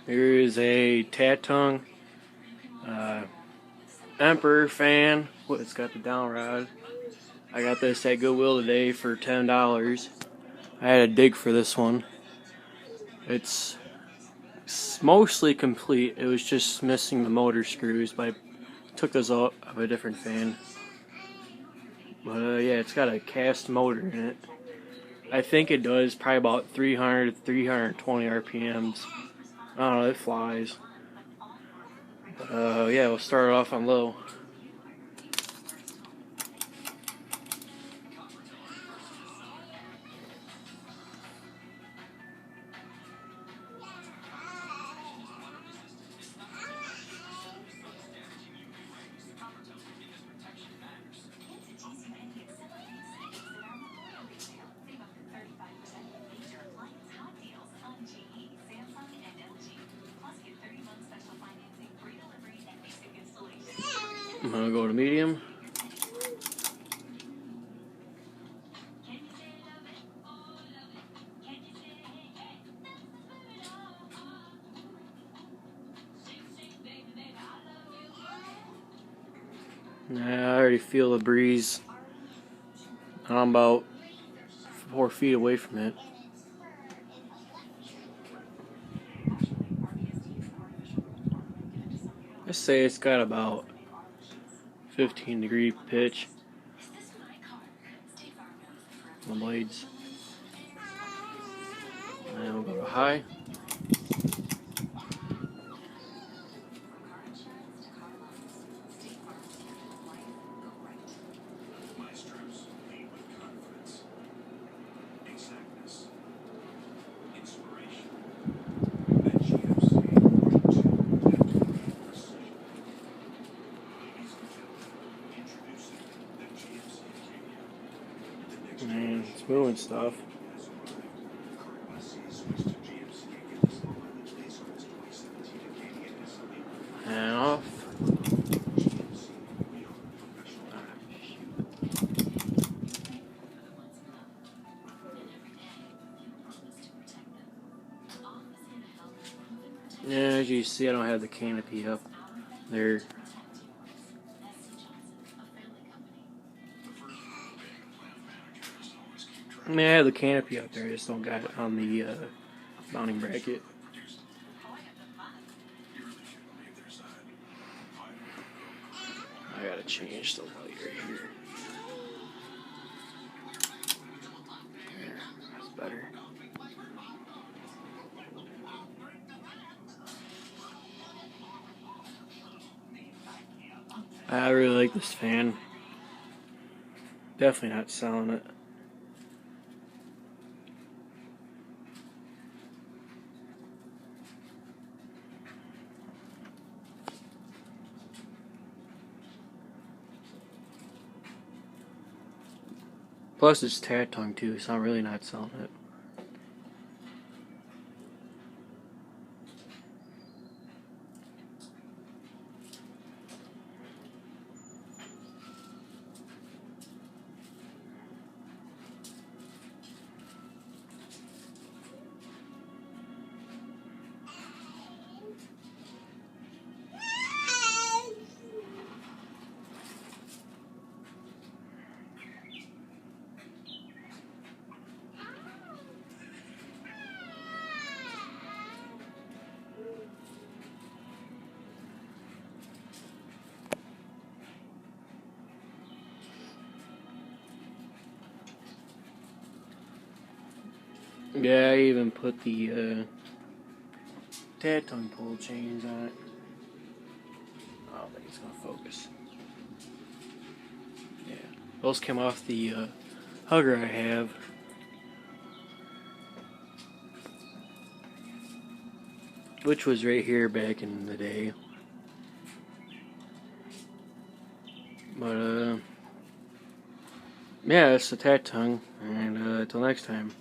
Here is a Tatung Emperor fan. It's got the down rod. I got this at Goodwill today for $10. I had to dig for this one. It's mostly complete. It was just missing the motor screws, but I took those out of a different fan. But yeah, it's got a cast motor in it. I think it does probably about 300 to 320 RPMs. I don't know, it flies. But yeah, we'll start it off on low. I'm gonna go to medium. I already feel the breeze. I'm about 4 feet away from it. I say it's got about 15-degree pitch on the blades. And we'll go to high. Man, it's moving stuff. And off. Yeah, as you see, I don't have the canopy up there. I mean, I have the canopy up there, I just don't got it on the mounting bracket. I gotta change the light right here. There, that's better. I really like this fan. Definitely not selling it. Plus it's Tatung too, so I'm really not selling it. Yeah, I even put the Tatung pull chains on it. I don't think it's gonna focus. Yeah, those came off the hugger I have. Which was right here back in the day. But yeah, it's the Tatung, and until next time.